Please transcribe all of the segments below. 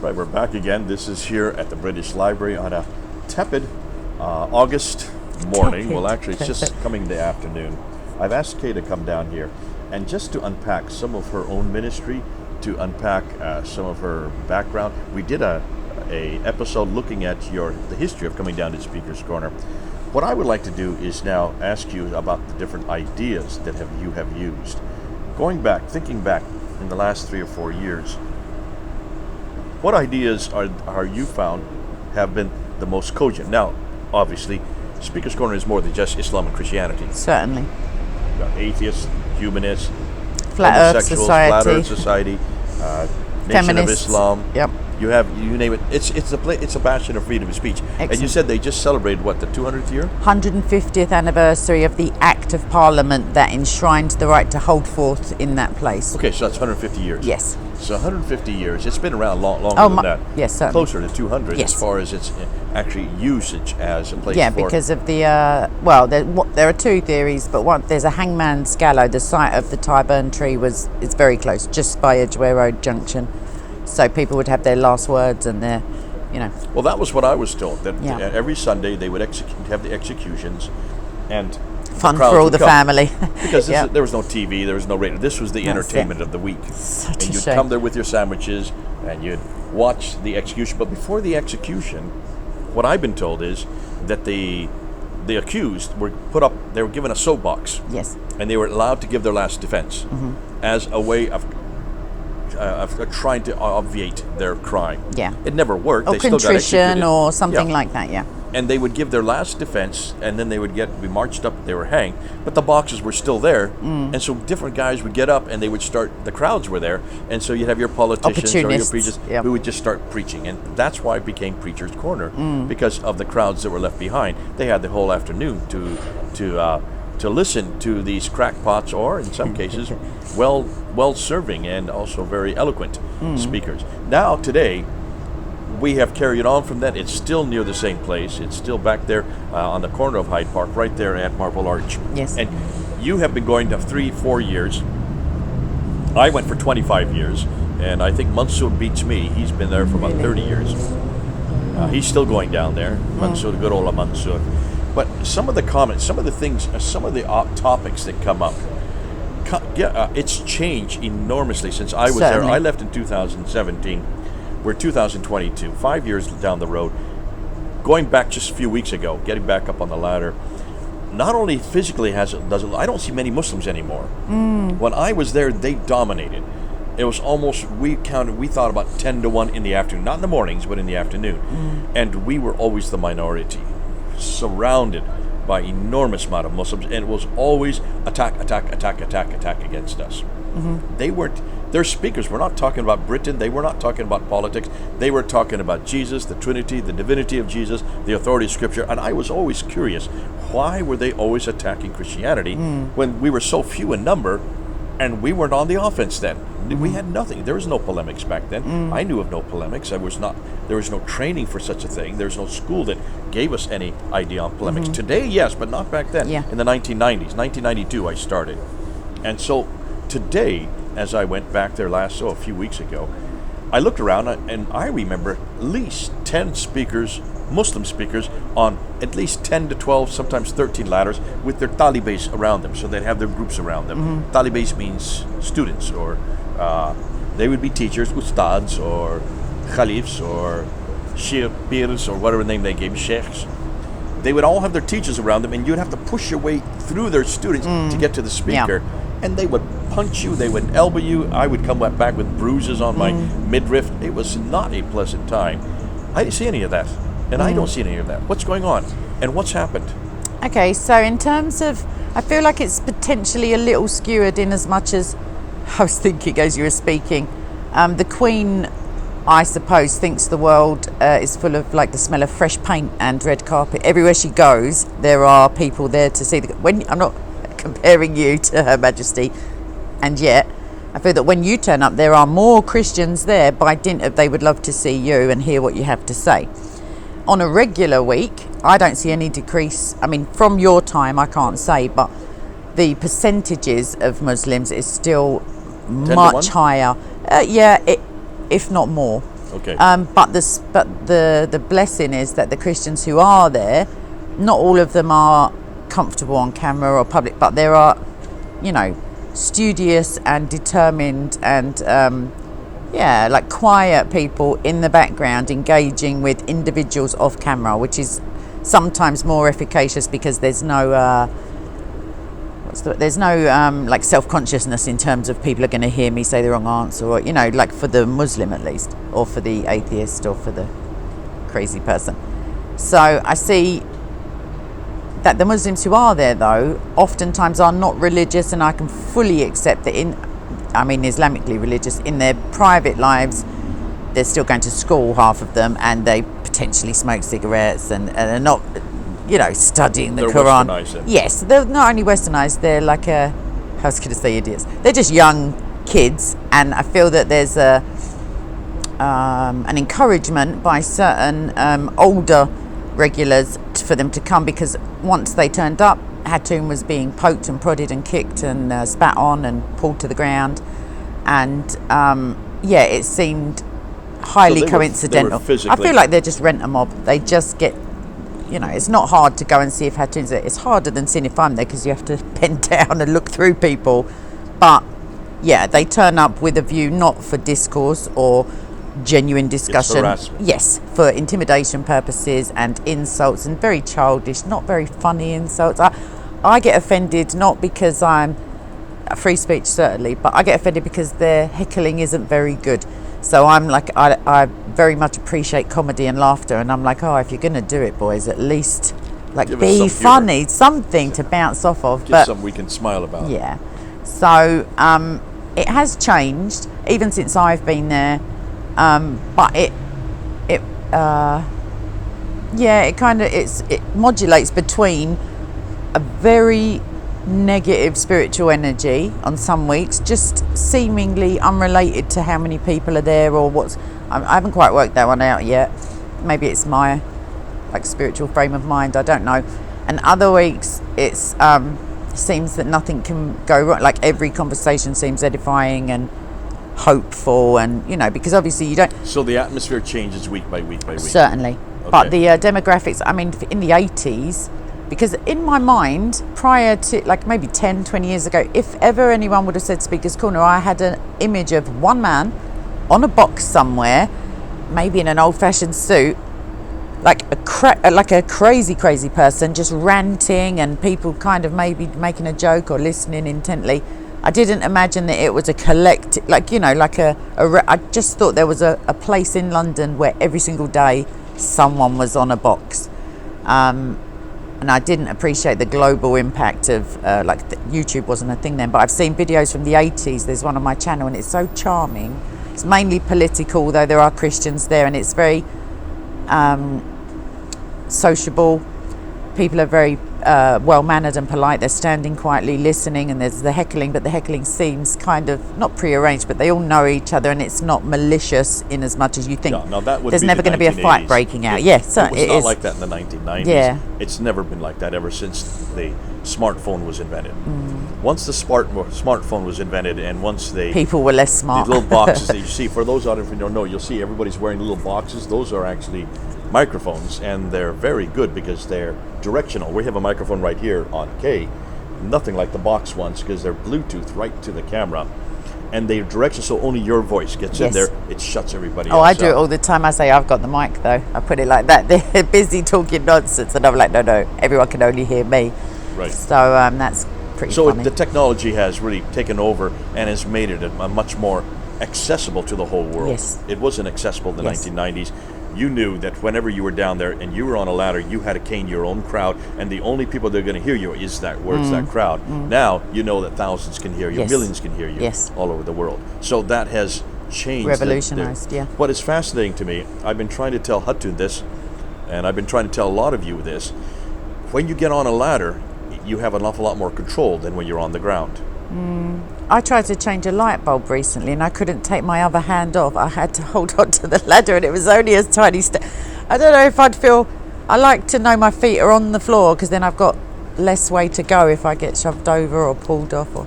Right, we're back again. This is here at the British Library on a tepid August morning. Well, actually, it's just coming the afternoon. I've asked Kay to come down here and just to unpack some of her own ministry, to unpack some of her background. We did a episode looking at the history of coming down to Speaker's Corner. What I would like to do is now ask you about the different ideas that you have used. Going back, thinking back in the last 3 or 4 years, what ideas are you found have been the most cogent? Now, obviously, Speaker's Corner is more than just Islam and Christianity. Certainly. You've got atheists, humanists, Flat Earth homosexuals, Flat Earth Society. Nation Feminists. of Islam. Yep. You name it. It's a bastion of freedom of speech. Excellent. And you said they just celebrated the 200th year? 150th anniversary of the Act of Parliament that enshrined the right to hold forth in that place. Okay, so that's 150 years. Yes. So 150 years. It's been around longer than that. Yes, certainly. Closer to 200 Yes. as far as its actually usage as a place Yeah, for... because of the, there are two theories, but there's a hangman's gallows. The site of the Tyburn tree is very close, just by Edgware Road Junction. So people would have their last words and their, Well, that was what I was told, that Yeah. every Sunday they would have the executions and fun crowds for all would the come. family. Because Yep. there was no TV, there was no radio. This was the That's entertainment it. of the week. Such a And you'd shame. come there with your sandwiches and you'd watch the execution. But before the execution, what I've been told is that the accused were they were given a soapbox. Yes. And they were allowed to give their last defense as a way of trying to obviate their crime. Yeah. It never worked. Or They still got contrition executed. or something Yeah. like that, yeah. And they would give their last defense, and then they would be marched up, they were hanged, but the boxes were still there, and so different guys would get up and they would start, the crowds were there, and so you'd have your politicians or your Opportunists, preachers yep. who would just start preaching, and that's why it became Preacher's Corner, because of the crowds that were left behind. They had the whole afternoon to listen to these crackpots, or in some cases, well-serving and also very eloquent speakers. Now, today, we have carried on from that. It's still near the same place. It's still back there on the corner of Hyde Park, right there at Marble Arch. Yes. And you have been going to 3-4 years. I went for 25 years, and I think Mansour beats me. He's been there for about 30 years. He's still going down there. Mansour, good old Mansour. But some of the comments, some of the things, some of the topics that come up, it's changed enormously since I was Certainly. there. I left in 2017. We're 2022, 5 years down the road. Going back just a few weeks ago, getting back up on the ladder, not only physically I don't see many Muslims anymore. When I was there, they dominated. It was almost, we thought about 10-1 in the afternoon, not in the mornings, but in the afternoon. And we were always the minority, surrounded by enormous amount of Muslims, and it was always attack against us. Their speakers were not talking about Britain, they were not talking about politics, they were talking about Jesus, the Trinity, the divinity of Jesus, the authority of Scripture, and I was always curious, why were they always attacking Christianity when we were so few in number and we weren't on the offense then? We had nothing. There was no polemics back then. I knew of no polemics. There was no training for such a thing. There was no school that gave us any idea on polemics. Today, yes, but not back then. Yeah. In the 1990s, 1992, I started. And so today, as I went back there a few weeks ago, I looked around and I remember at least 10 speakers, Muslim speakers, on at least 10 to 12, sometimes 13 ladders with their talibés around them. So they'd have their groups around them. Talibés means students, or they would be teachers, ustads, or khalifs, or pirs, or whatever name they gave, sheikhs. They would all have their teachers around them, and you'd have to push your way through their students to get to the speaker. Yeah. And they would punch you, they would elbow you. I would come back with bruises on my midriff. It was not a pleasant time. I didn't see any of that, and I don't see any of that. What's going on, and what's happened? Okay, so in terms of, I feel like it's potentially a little skewed in as much as, I was thinking as you were speaking, the Queen, I suppose, thinks the world is full of like the smell of fresh paint and red carpet. Everywhere she goes, there are people there to see. I'm not comparing you to Her Majesty, and yet I feel that when you turn up, there are more Christians there by dint of they would love to see you and hear what you have to say. On a regular week, I don't see any decrease. I mean, from your time, I can't say, but the percentages of Muslims is still much higher. If not more. Okay. But the blessing is that the Christians who are there, not all of them are comfortable on camera or public, but there are, studious and determined and like quiet people in the background engaging with individuals off camera, which is sometimes more efficacious because there's no like self-consciousness in terms of people are going to hear me say the wrong answer, or like for the Muslim at least, or for the atheist, or for the crazy person. So I see that the Muslims who are there, though, oftentimes are not religious, and I can fully accept that Islamically religious, in their private lives, they're still going to school, half of them, and they potentially smoke cigarettes and are not, studying the Quran. Westernized. Yes, they're not only westernized, they're like I was going to say idiots. They're just young kids, and I feel that there's an encouragement by certain older regulars for them to come, because once they turned up, Hatun was being poked and prodded and kicked and spat on and pulled to the ground, and it seemed highly coincidental. I feel like they're just rent a mob. They just get, it's not hard to go and see if Hatun's there. It's harder than seeing if I'm there, because you have to bend down and look through people. But yeah, they turn up with a view not for discourse or genuine discussion. Yes, for intimidation purposes and insults, and very childish, not very funny insults. I get offended, not because I'm free speech certainly, but I get offended because their heckling isn't very good. So I'm like, I very much appreciate comedy and laughter, and I'm like, if you're going to do it, boys, at least be funny, something to bounce off of. But something we can smile about. Yeah. So it has changed even since I've been there. But it modulates between a very negative spiritual energy on some weeks, just seemingly unrelated to how many people are there or I haven't quite worked that one out yet. Maybe it's my spiritual frame of mind, I don't know. And other weeks it's seems that nothing can go wrong, like every conversation seems edifying and hopeful, and because obviously you don't. So the atmosphere changes week by week by week. Certainly, okay. But the demographics. I mean, in the 80s, because in my mind, prior to maybe 10, 20 years ago, if ever anyone would have said Speaker's Corner, I had an image of one man on a box somewhere, maybe in an old-fashioned suit, like a crazy person, just ranting, and people kind of maybe making a joke or listening intently. I didn't imagine that it was a collective, I just thought there was a place in London where every single day someone was on a box. And I didn't appreciate the global impact of, YouTube wasn't a thing then, but I've seen videos from the 80s. There's one on my channel, and it's so charming. It's mainly political, though there are Christians there, and it's very sociable. People are very well-mannered and polite. They're standing quietly listening, and there's the heckling, but the heckling seems kind of not prearranged, but they all know each other, and it's not malicious in as much as you think. No, that would there's be never going to be a fight breaking out. Yes, it was not like that in the 1990s. Yeah. It's never been like that ever since the smartphone was invented. Once the smartphone was invented, and once people were less smart. The little boxes that you see, for those out of you who don't know, you'll see everybody's wearing little boxes. Those are actually microphones, and they're very good because they're directional. We have a microphone right here on K, nothing like the box ones, because they're Bluetooth right to the camera, and they're directional, so only your voice gets in there. It shuts everybody else I do it all the time. I say, I've got the mic, though. I put it like that. They're busy talking nonsense, and I'm like, no, everyone can only hear me. Right. So that's pretty so funny. The technology has really taken over and has made it a much more accessible to the whole world. Yes. It wasn't accessible in the 1990s. You knew that whenever you were down there and you were on a ladder, you had to cane your own crowd, and the only people that are going to hear you is that crowd. Now you know that thousands can hear you, millions can hear you all over the world. So that has changed. Revolutionized, What is fascinating to me, I've been trying to tell Hatun this, and I've been trying to tell a lot of you this, when you get on a ladder, you have an awful lot more control than when you're on the ground. I tried to change a light bulb recently, and I couldn't take my other hand off. I had to hold on to the ladder, and it was only a tiny step. I don't know if I'd feel. I like to know my feet are on the floor, because then I've got less way to go if I get shoved over or pulled off. Or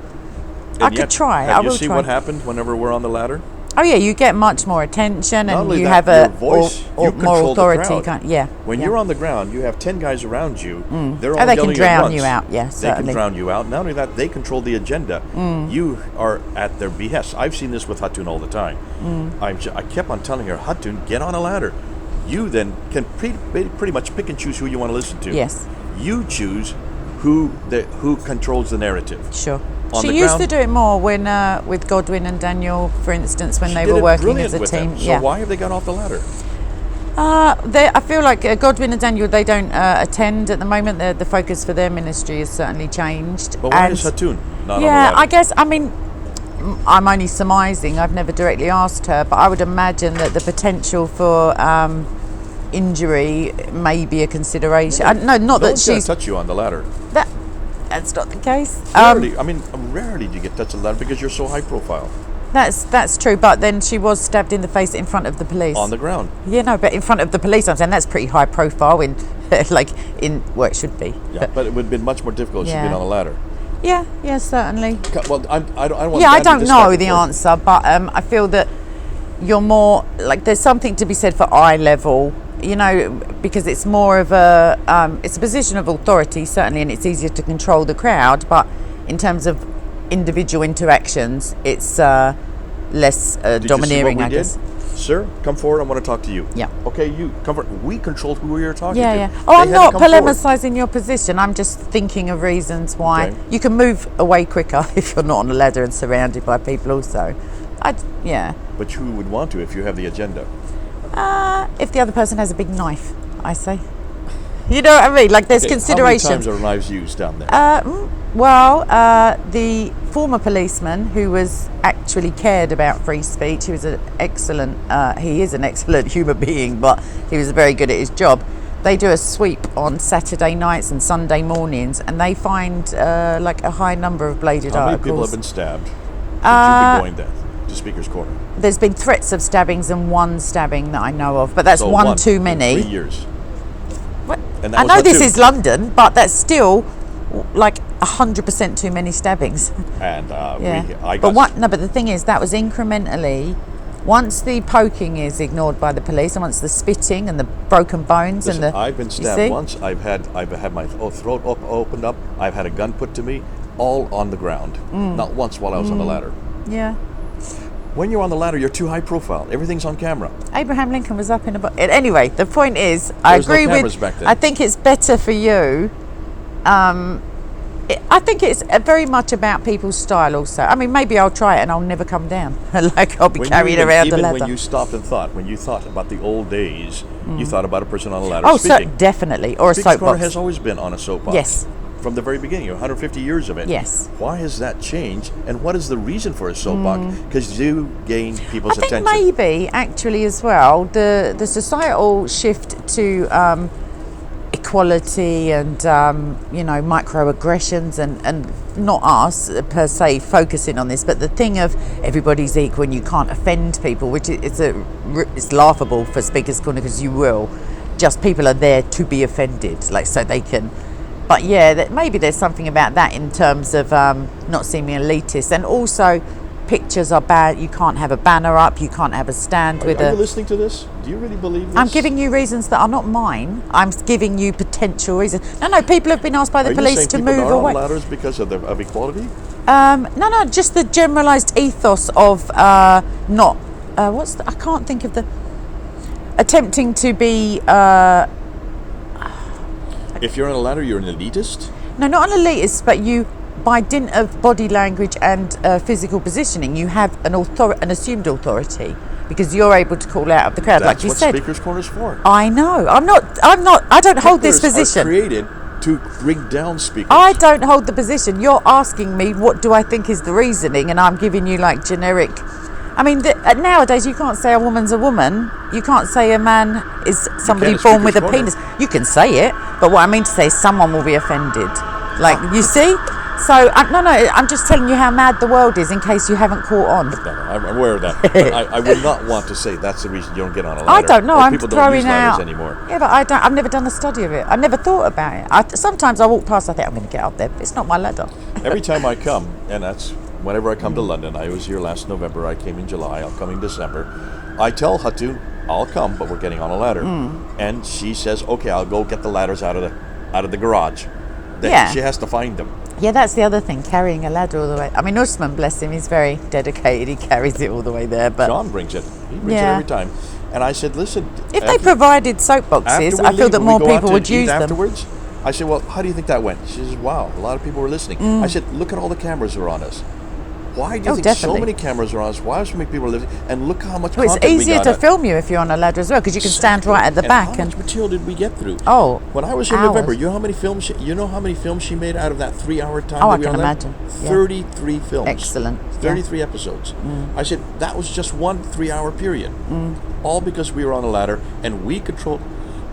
I could try. Have you seen what happened whenever we're on the ladder? Oh yeah, you get much more attention, Not and only you that, have a your voice, you more control the authority. crowd. Yeah. When yeah. you're on the ground, you have 10 guys around you. They're all Oh, they yelling can drown at once. you out. Yeah, They certainly. can drown you out. Not only that, they control the agenda. You are at their behest. I've seen this with Hatun all the time. I kept on telling her, Hatun, get on a ladder. You then can pretty much pick and choose who you want to listen to. Yes. You choose who controls the narrative. Sure. On She the used ground- to do it more when with Godwin and Daniel, for instance, when She they did were it working brilliant as a with team. them. So why have they got off the ladder? I feel like Godwin and Daniel, they don't attend at the moment. The focus for their ministry has certainly changed. But why And- is Hatun not on the Yeah, ladder? I guess, I mean, I'm only surmising. I've never directly asked her, but I would imagine that the potential for injury may be a consideration. No, not No that one's gonna she's... touch you on the ladder. That's not the case. Rarely do you get touched on the ladder because you're so high profile. That's true, but then she was stabbed in the face in front of the police. On the ground. Yeah, no, but in front of the police, I'm saying that's pretty high profile in, like, in where it should be. Yeah, but it would have been much more difficult if she'd been on the ladder. Yeah, certainly. Well, I don't want Yeah, I Danny don't to know start the before. answer, but I feel that you're more, like, there's something to be said for eye level, you know, because it's more of it's a position of authority, certainly, and it's easier to control the crowd, but in terms of individual interactions, it's less Did domineering, you see what we I guess. did? Sir, come forward. I want to talk to you. Yeah. Okay, you come forward. We controlled who we were talking to. Yeah. They Oh, I'm had to not come forward. polemising your position. I'm just thinking of reasons why Okay. you can move away quicker if you're not on a ladder and surrounded by people. Also, yeah. But you would want to if you have the agenda. If the other person has a big knife, I say. You know what I mean? Like, there's Okay, considerations. How many times are knives used down there? The former policeman who was actually cared about free speech, he was an excellent, he is an excellent human being, but he was very good at his job. They do a sweep on Saturday nights and Sunday mornings, and they find like a high number of bladed How many articles. people have been stabbed? Since you've been going there to Speaker's Corner. There's been threats of stabbings and one stabbing that I know of, but that's So one too in many. 3 years. What? And that I was know not this two. is London, but that's still like 100% too many stabbings. And Yeah. But the thing is, that was incrementally. Once the poking is ignored by the police, and once the spitting and the broken bones Listen, and the, I've been you stabbed see? once. I've had my throat opened up. I've had a gun put to me, all on the ground. Not once while I was on the ladder. Yeah. When you're on the ladder, you're too high profile. Everything's on camera. Abraham Lincoln was up in a. Anyway, the point is, I There was no agree cameras with. back then. I think it's better for you. I think it's very much about people's style. Also, I mean, maybe I'll try it and I'll never come down. Like I'll be carried around the ladder. When you stopped and thought, when you thought about the old days, you thought about a person on a ladder Oh, so speaking. definitely, or a Speaker's Corner soapbox. has always been on a soapbox. Yes. From the very beginning, 150 years of it. Yes. Why has that changed? And what is the reason for a soapbox? Because you gain I people's think attention. maybe actually as well the societal shift to equality and microaggressions and not us per se focusing on this, but the thing of everybody's equal and you can't offend people, which it's laughable for Speaker's Corner because you will. Just people are there to be offended, like so they can. But yeah, maybe there's something about that in terms of not seeming elitist, and also pictures are bad. You can't have a banner up. You can't have a stand with Are a. you listening to this? Do you really believe this? I'm giving you reasons that are not mine. I'm giving you potential reasons. No, people have been asked by the Are police you saying to people move are away. on ladders because of equality? No, just the generalised ethos of not. I can't think of the. Attempting to be. If you're on a ladder, you're an elitist? No, not an elitist, but you, by dint of body language and physical positioning, you have an assumed authority because you're able to call out of the crowd, That's like you what said. Speaker's Corner is for. I know. I don't hold this Speakers position. are created to bring down speakers. I don't hold the position. You're asking me what do I think is the reasoning, and I'm giving you like generic. I mean, nowadays you can't say a woman's a woman. You can't say a man is somebody at born with a Speaker's Corner. penis. You can say it, but what I mean to say is someone will be offended. Like, you see? So, I'm just telling you how mad the world is in case you haven't caught on. No, I'm aware of that. But I would not want to say that's the reason you don't get on a ladder. I don't know. Or I'm people don't throwing use ladders out. anymore. Yeah, but I've never done a study of it. I never thought about it. Sometimes I walk past. I think I'm going to get up there. It's not my ladder. Every time I come, and that's whenever I come to London, I was here last November, I came in July, I'll come in December. I tell Hatu, I'll come, but we're getting on a ladder. And she says, okay, I'll go get the ladders out of the garage. Then Yeah. she has to find them. Yeah, that's the other thing, carrying a ladder all the way. I mean, Usman, bless him, he's very dedicated. He carries it all the way there. But John brings it. He brings it Yeah. every time. And I said, listen. if they provided soap boxes, I feel that more people would use them. Afterwards, I said, well, how do you think that went? She says, wow, a lot of people were listening. I said, look at all the cameras that are on us. Why do you think definitely. so many cameras are on us? Why so many people are listening? And look how much Well, content it's easier we got to at. film you if you're on a ladder as well, because you can stand right at the back. How much material did we get through? Oh, when I was in hours. November, you know how many films? You know how many films she made out of that 3-hour time? Oh, that I we can were on there? imagine. Yeah. 33 films. Excellent. Yeah. 33 episodes. I said that was just one 3-hour period, all because we were on a ladder and we controlled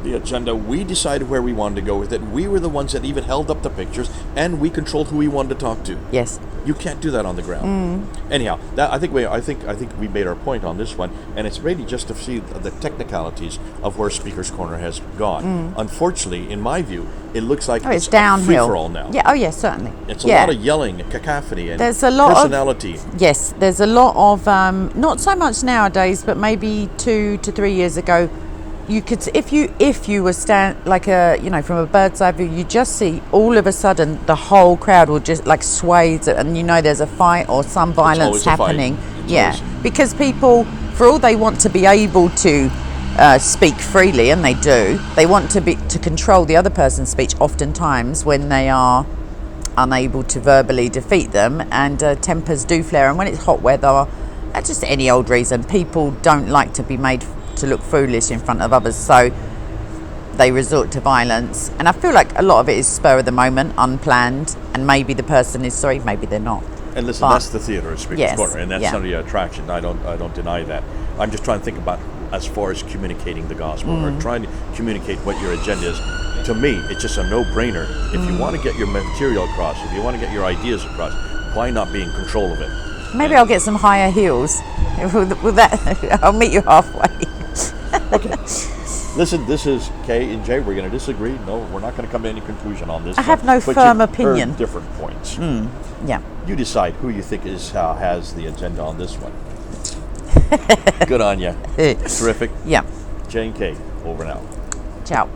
the agenda. We decided where we wanted to go with it. We were the ones that even held up the pictures, and we controlled who we wanted to talk to. Yes. You can't do that on the ground. Anyhow, I think we made our point on this one, and it's really just to see the technicalities of where Speaker's Corner has gone. Unfortunately, in my view, it looks like It's downhill. free for all now. Yeah. Oh, yes, certainly. It's a lot of yelling, cacophony, and There's a lot personality. Yes, there's a lot of not so much nowadays, but maybe 2 to 3 years ago, you could, if you were from a bird's eye view, you just see all of a sudden the whole crowd will just like sway, and there's a fight or some violence happening. Because people, for all they want to be able to speak freely, and they do, they want to control the other person's speech oftentimes when they are unable to verbally defeat them, and tempers do flare. And when it's hot weather, just any old reason, people don't like to be made to look foolish in front of others, so they resort to violence. And I feel like a lot of it is spur of the moment, unplanned, and maybe the person is sorry, maybe they're not. And listen, that's the theatre of Speaker's Corner, and that's yeah. some of the attraction. I don't deny that. I'm just trying to think about as far as communicating the gospel or trying to communicate what your agenda is. To me, it's just a no-brainer. If you want to get your material across, if you want to get your ideas across, why not be in control of it? Maybe I'll get some higher heels. With that, I'll meet you halfway. Okay. Listen, this is K and J. We're going to disagree. No, we're not going to come to any conclusion on this. I have no but firm you've opinion. Heard different points. Yeah. You decide who you think has the agenda on this one. Good on you. Terrific. Yeah. J and K, over now. Ciao.